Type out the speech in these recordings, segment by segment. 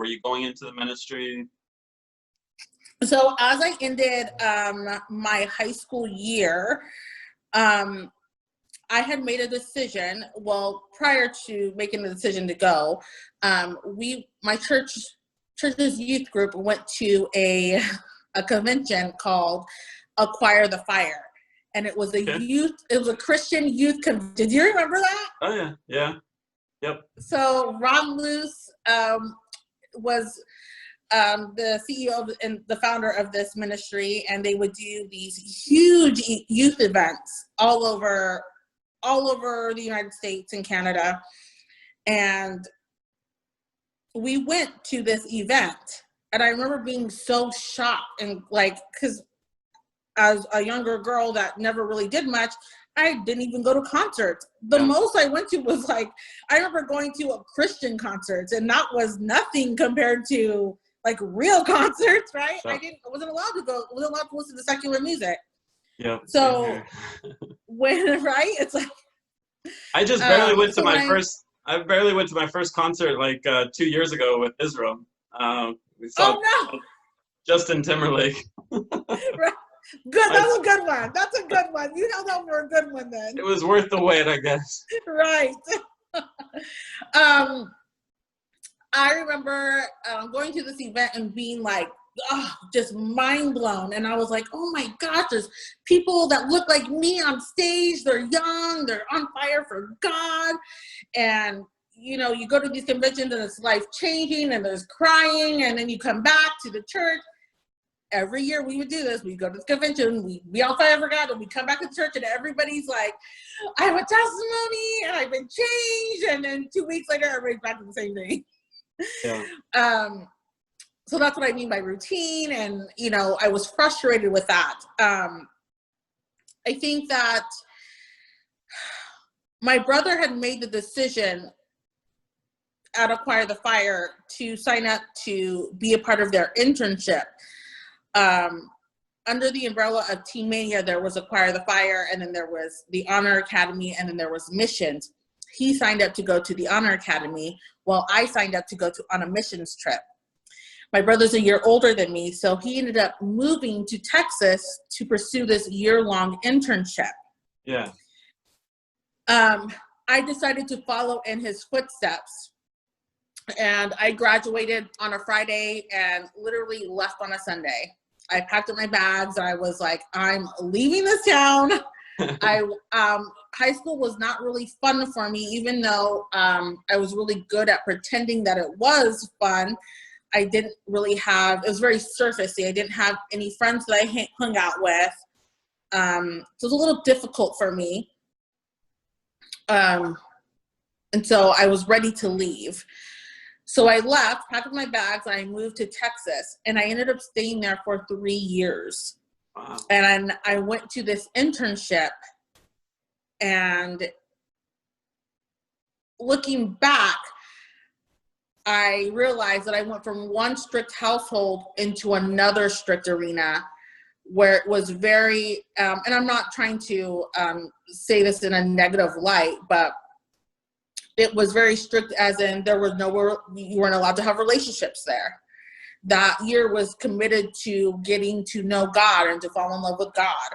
were you going into the ministry? So as I ended my high school year, I had made a decision. Well, prior to making the decision to go, my church's youth group went to a convention called Acquire the Fire. And it was a Christian youth convention. Did you remember that? Oh, yeah. Yeah. Yep. So Luce was the CEO and the founder of this ministry, and they would do these huge youth events all over the United States and Canada. And we went to this event, and I remember being so shocked and because as a younger girl that never really did much, I didn't even go to concerts. The most I went to was I remember going to a Christian concerts, and that was nothing compared to real concerts, right? Yeah. I wasn't allowed to go, wasn't allowed to listen to secular music. Yeah. So it's I just barely went to my first. I barely went to my first concert 2 years ago with Israel. We saw Justin Timberlake. Right. Good. That's a good one. That's a good one. You held out for a good one then. It was worth the wait, I guess. Right. I remember going to this event and being just mind blown. And I was like, oh my gosh, there's people that look like me on stage. They're young. They're on fire for God. And, you go to these conventions and it's life changing and there's crying. And then you come back to the church. Every year we would do this. We'd go to the convention, we'd be on fire for God, and we'd come back to church, and everybody's like, I have a testimony, and I've been changed. And then 2 weeks later, everybody's back to the same thing. Yeah. So that's what I mean by routine. And, I was frustrated with that. I think that my brother had made the decision at Acquire the Fire to sign up to be a part of their internship. Under the umbrella of Team Mania, there was Acquire the Fire, and then there was the Honor Academy, and then there was missions. He signed up to go to the Honor Academy, while I signed up to go on a missions trip. My brother's a year older than me, so he ended up moving to Texas to pursue this year-long internship. Yeah. I decided to follow in his footsteps, and I graduated on a Friday and literally left on a Sunday. I packed up my bags. I was like, I'm leaving this town. High school was not really fun for me, even though I was really good at pretending that it was fun. I didn't really have, it was very surfacey. I didn't have any friends that I hung out with. So it was a little difficult for me. And so I was ready to leave. So I left, packed up my bags, and I moved to Texas, and I ended up staying there for 3 years. Wow. And I went to this internship, and looking back, I realized that I went from one strict household into another strict arena where it was very, and I'm not trying to say this in a negative light, but it was very strict, as in there was nowhere, you weren't allowed to have relationships there. That year was committed to getting to know God and to fall in love with God.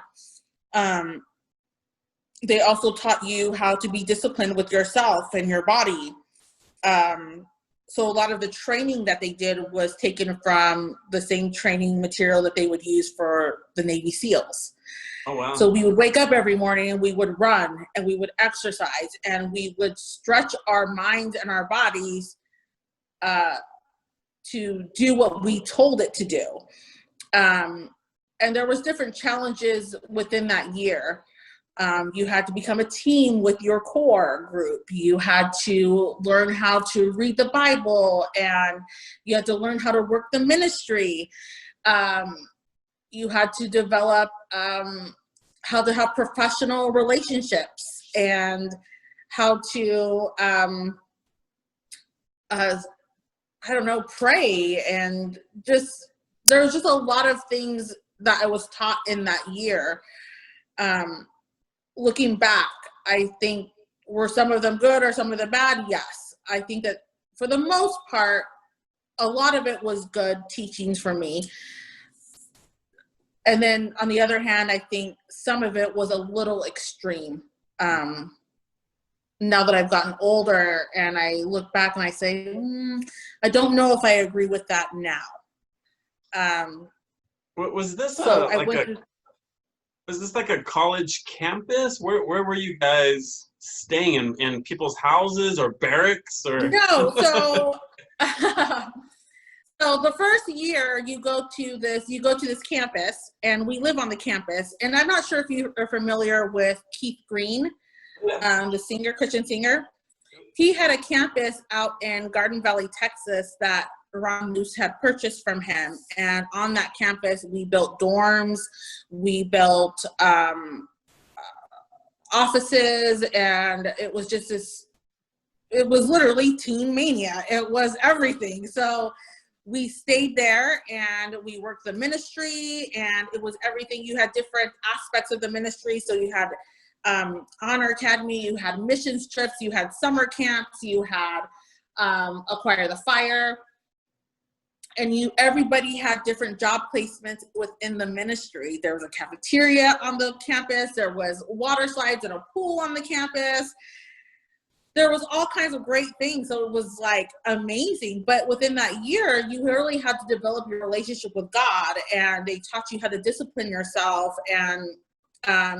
They also taught you how to be disciplined with yourself and your body. So a lot of the training that they did was taken from the same training material that they would use for the Navy SEALs. Oh, wow. So we would wake up every morning and we would run and we would exercise and we would stretch our minds and our bodies to do what we told it to do. And there was different challenges within that year. You had to become a team with your core group. You had to learn how to read the Bible, and you had to learn how to work the ministry. You had to develop how to have professional relationships and how to, pray. And there was just a lot of things that I was taught in that year. Looking back, I think, were some of them good or some of them bad? Yes. I think that for the most part, a lot of it was good teachings for me. And then on the other hand, I think some of it was a little extreme. Now that I've gotten older and I look back and I say, I don't know if I agree with that now. Was this was this like a college campus? Where were you guys staying, in people's houses or barracks or? No, so so the first year you go to this campus, and we live on the campus. And I'm not sure if you are familiar with Keith Green, the singer, Christian singer. He had a campus out in Garden Valley, Texas that Luce had purchased from him. And on that campus, we built dorms, we built offices, and it was just it was literally teen mania. It was everything. So we stayed there and we worked the ministry, and it was everything. You had different aspects of the ministry. So you had Honor Academy, you had missions trips, you had summer camps, you had Acquire the Fire, and everybody had different job placements within the ministry. There was a cafeteria on the campus, there was water slides and a pool on the campus. There was all kinds of great things. So it was like amazing. But within that year, you really had to develop your relationship with God, and they taught you how to discipline yourself, and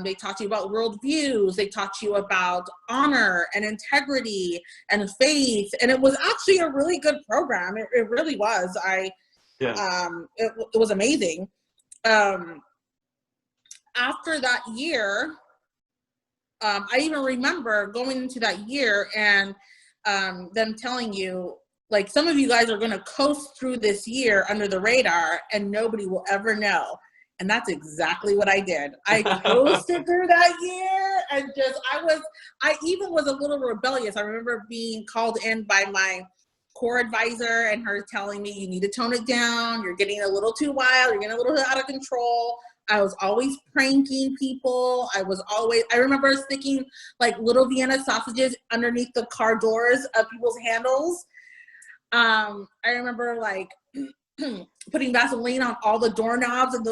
they taught you about worldviews. They taught you about honor and integrity and faith. And it was actually a really good program. It really was. It was amazing. After that year, I even remember going into that year and them telling you, like, some of you guys are going to coast through this year under the radar and nobody will ever know. And that's exactly what I did. I coasted through that year, and I even was a little rebellious. I remember being called in by my core advisor and her telling me, you need to tone it down. You're getting a little too wild. You're getting a little out of control. I was always pranking people. I remember sticking like little Vienna sausages underneath the car doors of people's handles. I remember like putting Vaseline on all the doorknobs and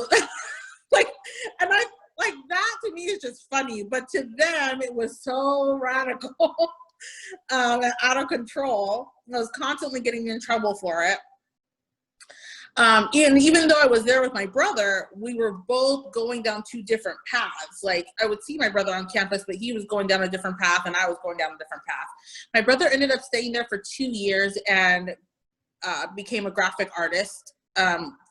that to me is just funny, but to them it was so radical and out of control. I was constantly getting in trouble for it. And even though I was there with my brother, we were both going down two different paths. Like, I would see my brother on campus, but he was going down a different path and I was going down a different path. My brother ended up staying there for 2 years and became a graphic artist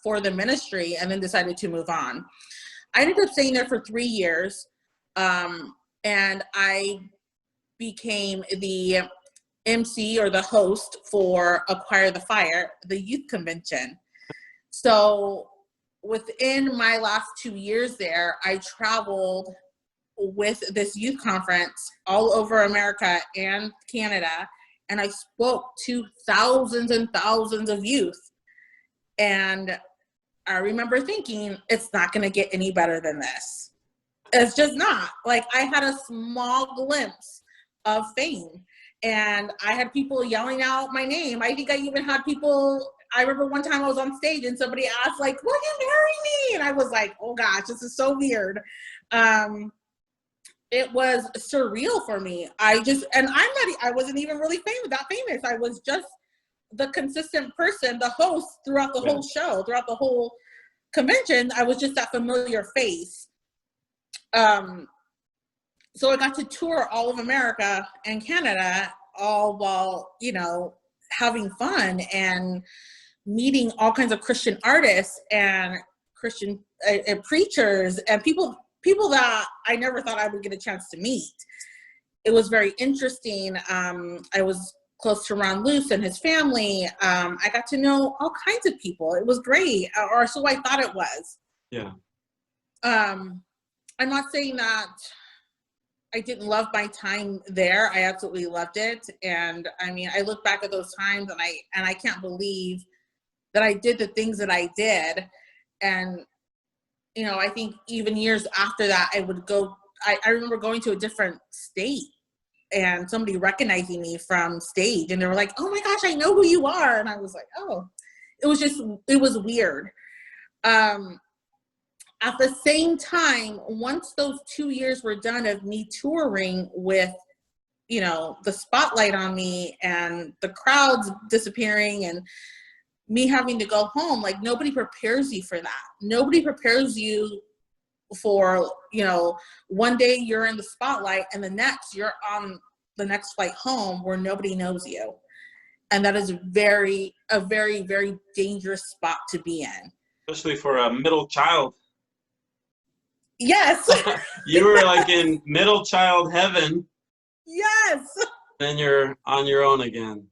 for the ministry, and then decided to move on. I ended up staying there for 3 years, and I became the MC or the host for Acquire the Fire, the youth convention. So within my last 2 years there, I traveled with this youth conference all over America and Canada, and I spoke to thousands and thousands of youth. And I remember thinking, it's not going to get any better than this. It's just not. Like, I had a small glimpse of fame, and I had people yelling out my name. I think I even had people, I remember one time I was on stage and somebody asked, like, will you marry me? And I was like, oh gosh, this is so weird. It was surreal for me. I wasn't even really that famous. I was just the consistent person, the host throughout the whole show, throughout the whole convention. I was just that familiar face. So I got to tour all of America and Canada, all while, having fun and meeting all kinds of Christian artists and Christian preachers and people that I never thought I would get a chance to meet. It was very interesting. I was close to Luce and his family. I got to know all kinds of people. It was great, or so I thought it was. Yeah. I'm not saying that I didn't love my time there. I absolutely loved it. And I mean, I look back at those times and I can't believe that I did the things that I did. And, I think even years after that, I remember going to a different state and somebody recognizing me from stage, and they were like, oh my gosh, I know who you are. And I was like, oh, it was weird. At the same time, once those 2 years were done of me touring with, you know, the spotlight on me and the crowds disappearing and me having to go home, like, nobody prepares you for that. Nobody prepares you for, you know, one day you're in the spotlight and the next you're on the next flight home where nobody knows you. And that is a very, very dangerous spot to be in. Especially for a middle child. Yes. You were like in middle child heaven. Yes. Then you're on your own again.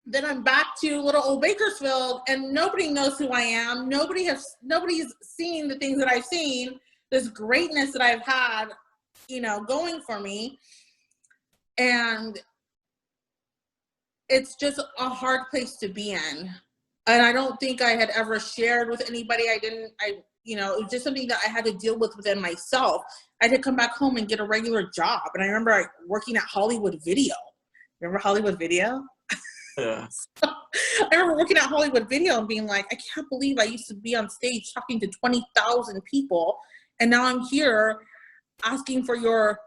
Then I'm back to little old Bakersfield and nobody knows who I am. Nobody's seen the things that I've seen, this greatness that I've had, you know, going for me. And it's just a hard place to be in. And I don't think I had ever shared with anybody. You know, it was just something that I had to deal with within myself. I had to come back home and get a regular job. And I remember working at Hollywood Video. Remember Hollywood Video? Yeah. I remember working at Hollywood Video and being like, I can't believe I used to be on stage talking to 20,000 people. And now I'm here asking for your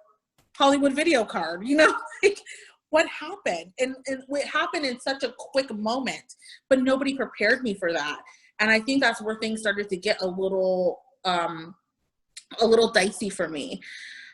Hollywood Video card. You know, like, what happened? And it happened in such a quick moment, but nobody prepared me for that. And I think that's where things started to get a little dicey for me.